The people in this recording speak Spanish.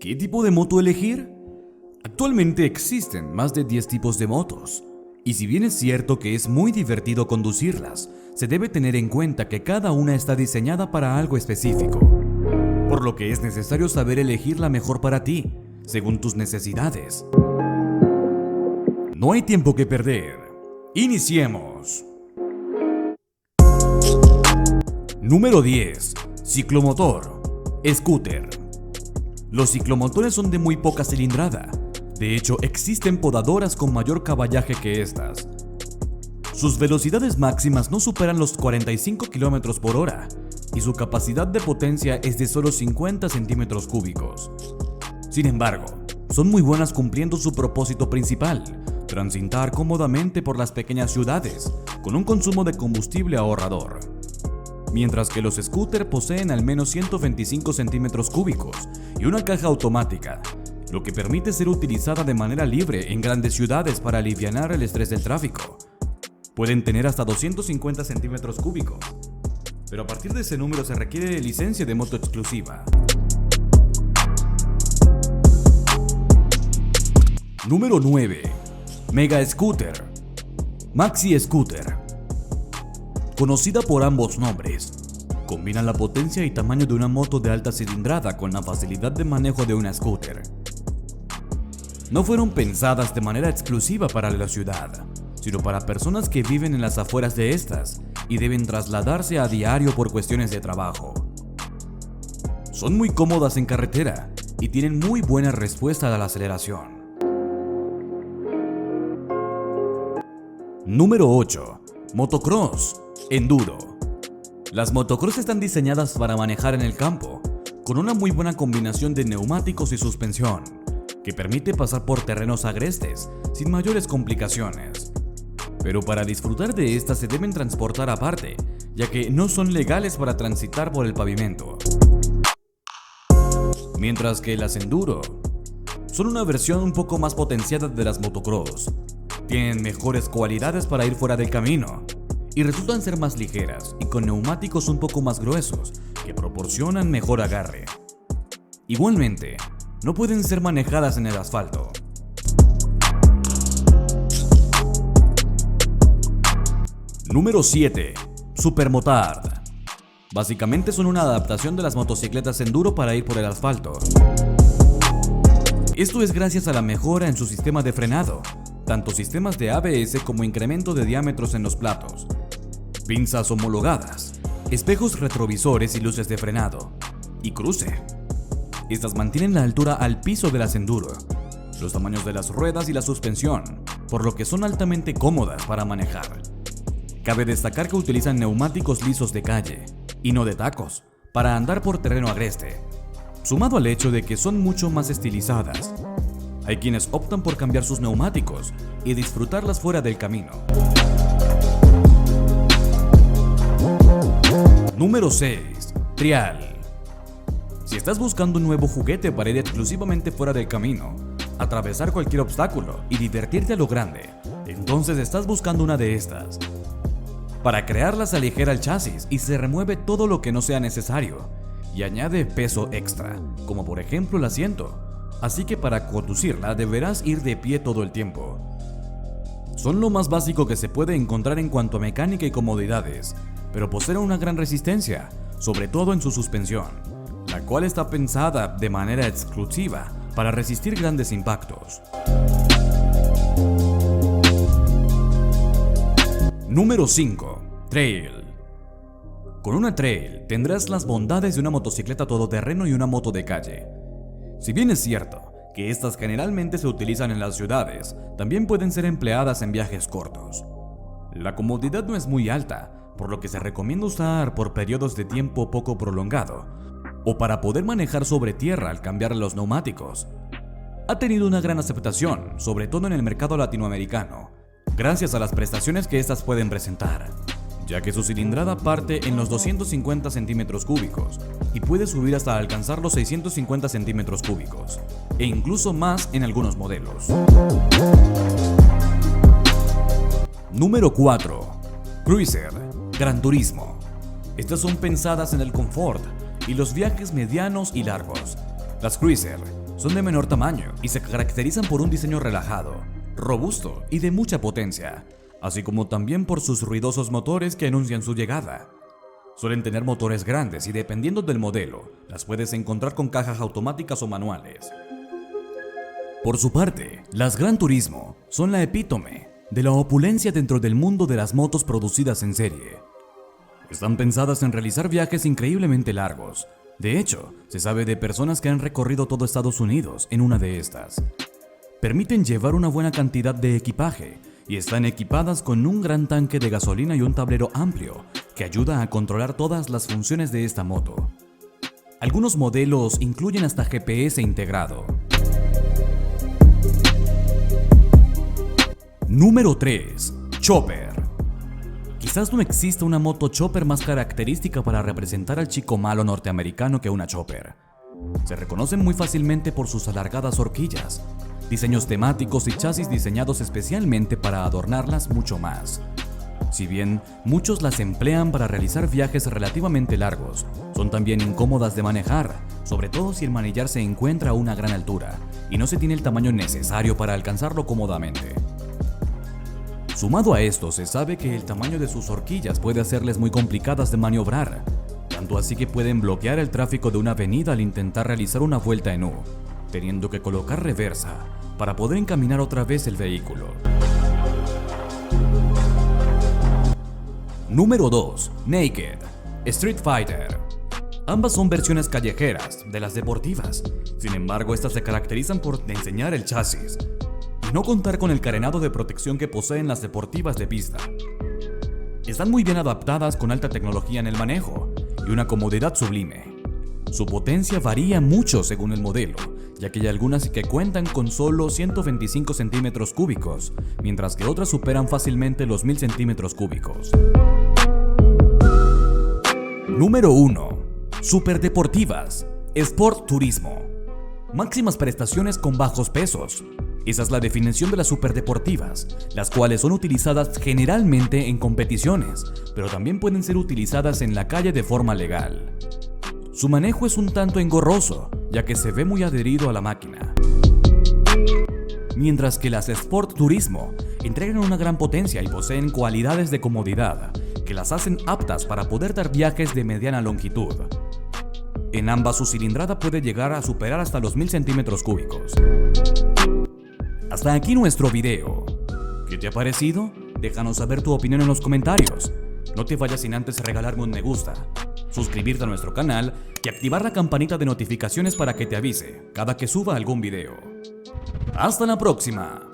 ¿Qué tipo de moto elegir? Actualmente existen más de 10 tipos de motos, y si bien es cierto que es muy divertido conducirlas, se debe tener en cuenta que cada una está diseñada para algo específico, por lo que es necesario saber elegir la mejor para ti, según tus necesidades. No hay tiempo que perder. ¡Iniciemos! Número 10. Ciclomotor. Scooter. Los ciclomotores son de muy poca cilindrada. De hecho, existen podadoras con mayor caballaje que estas. Sus velocidades máximas no superan los 45 km por hora y su capacidad de potencia es de solo 50 centímetros cúbicos. Sin embargo, son muy buenas cumpliendo su propósito principal, transitar cómodamente por las pequeñas ciudades, con un consumo de combustible ahorrador. Mientras que los scooters poseen al menos 125 centímetros cúbicos y una caja automática, lo que permite ser utilizada de manera libre en grandes ciudades para alivianar el estrés del tráfico. Pueden tener hasta 250 centímetros cúbicos, pero a partir de ese número se requiere licencia de moto exclusiva. Número 9. Mega Scooter. Maxi Scooter. Conocida por ambos nombres, combina la potencia y tamaño de una moto de alta cilindrada con la facilidad de manejo de una scooter. No fueron pensadas de manera exclusiva para la ciudad, sino para personas que viven en las afueras de estas y deben trasladarse a diario por cuestiones de trabajo. Son muy cómodas en carretera y tienen muy buena respuesta a la aceleración. Número 8. Motocross. Enduro. Las motocross están diseñadas para manejar en el campo, con una muy buena combinación de neumáticos y suspensión, que permite pasar por terrenos agrestes sin mayores complicaciones. Pero para disfrutar de estas se deben transportar aparte, ya que no son legales para transitar por el pavimento. Mientras que las enduro son una versión un poco más potenciada de las motocross. Tienen mejores cualidades para ir fuera del camino y resultan ser más ligeras y con neumáticos un poco más gruesos que proporcionan mejor agarre. Igualmente, no pueden ser manejadas en el asfalto. Número 7. Supermotard. Básicamente son una adaptación de las motocicletas enduro para ir por el asfalto. Esto es gracias a la mejora en su sistema de frenado, tanto sistemas de ABS como incremento de diámetros en los platos, pinzas homologadas, espejos retrovisores y luces de frenado, y cruce. Estas mantienen la altura al piso de las enduro, los tamaños de las ruedas y la suspensión, por lo que son altamente cómodas para manejar. Cabe destacar que utilizan neumáticos lisos de calle, y no de tacos, para andar por terreno agreste, sumado al hecho de que son mucho más estilizadas. Hay quienes optan por cambiar sus neumáticos y disfrutarlas fuera del camino. Número 6. Trial. Si estás buscando un nuevo juguete para ir exclusivamente fuera del camino, atravesar cualquier obstáculo y divertirte a lo grande, entonces estás buscando una de estas. Para crearla se aligera el chasis y se remueve todo lo que no sea necesario y añade peso extra, como por ejemplo el asiento. Así que para conducirla deberás ir de pie todo el tiempo. Son lo más básico que se puede encontrar en cuanto a mecánica y comodidades, pero poseen una gran resistencia, sobre todo en su suspensión, la cual está pensada de manera exclusiva para resistir grandes impactos. Número 5. Trail. Con una trail tendrás las bondades de una motocicleta todoterreno y una moto de calle. Si bien es cierto que estas generalmente se utilizan en las ciudades, también pueden ser empleadas en viajes cortos. La comodidad no es muy alta, por lo que se recomienda usar por periodos de tiempo poco prolongado, o para poder manejar sobre tierra al cambiar los neumáticos. Ha tenido una gran aceptación, sobre todo en el mercado latinoamericano, gracias a las prestaciones que estas pueden presentar, ya que su cilindrada parte en los 250 centímetros cúbicos y puede subir hasta alcanzar los 650 centímetros cúbicos, e incluso más en algunos modelos. Número 4. Cruiser. Gran Turismo. Estas son pensadas en el confort y los viajes medianos y largos. Las Cruiser son de menor tamaño y se caracterizan por un diseño relajado, robusto y de mucha potencia, así como también por sus ruidosos motores que anuncian su llegada. Suelen tener motores grandes y dependiendo del modelo, las puedes encontrar con cajas automáticas o manuales. Por su parte, las Gran Turismo son la epítome de la opulencia dentro del mundo de las motos producidas en serie. Están pensadas en realizar viajes increíblemente largos. De hecho, se sabe de personas que han recorrido todo Estados Unidos en una de estas. Permiten llevar una buena cantidad de equipaje y están equipadas con un gran tanque de gasolina y un tablero amplio que ayuda a controlar todas las funciones de esta moto. Algunos modelos incluyen hasta GPS integrado. Número 3. Chopper. Quizás no exista una moto chopper más característica para representar al chico malo norteamericano que una chopper. Se reconocen muy fácilmente por sus alargadas horquillas, diseños temáticos y chasis diseñados especialmente para adornarlas mucho más. Si bien muchos las emplean para realizar viajes relativamente largos, son también incómodas de manejar, sobre todo si el manillar se encuentra a una gran altura y no se tiene el tamaño necesario para alcanzarlo cómodamente. Sumado a esto, se sabe que el tamaño de sus horquillas puede hacerles muy complicadas de maniobrar, tanto así que pueden bloquear el tráfico de una avenida al intentar realizar una vuelta en U, teniendo que colocar reversa para poder encaminar otra vez el vehículo. Número 2. Naked. Street Fighter. Ambas son versiones callejeras de las deportivas, sin embargo estas se caracterizan por enseñar el chasis y no contar con el carenado de protección que poseen las deportivas de pista. Están muy bien adaptadas con alta tecnología en el manejo y una comodidad sublime. Su potencia varía mucho según el modelo, ya que hay algunas que cuentan con solo 125 centímetros cúbicos, mientras que otras superan fácilmente los 1000 centímetros cúbicos. Número 1. Superdeportivas. Sport Turismo. Máximas prestaciones con bajos pesos. Esa es la definición de las superdeportivas, las cuales son utilizadas generalmente en competiciones, pero también pueden ser utilizadas en la calle de forma legal. Su manejo es un tanto engorroso, ya que se ve muy adherido a la máquina. Mientras que las Sport Turismo entregan una gran potencia y poseen cualidades de comodidad que las hacen aptas para poder dar viajes de mediana longitud. En ambas su cilindrada puede llegar a superar hasta los 1000 centímetros cúbicos. Hasta aquí nuestro video. ¿Qué te ha parecido? Déjanos saber tu opinión en los comentarios. No te vayas sin antes regalarme un me gusta, suscribirte a nuestro canal y activar la campanita de notificaciones para que te avise cada que suba algún video. ¡Hasta la próxima!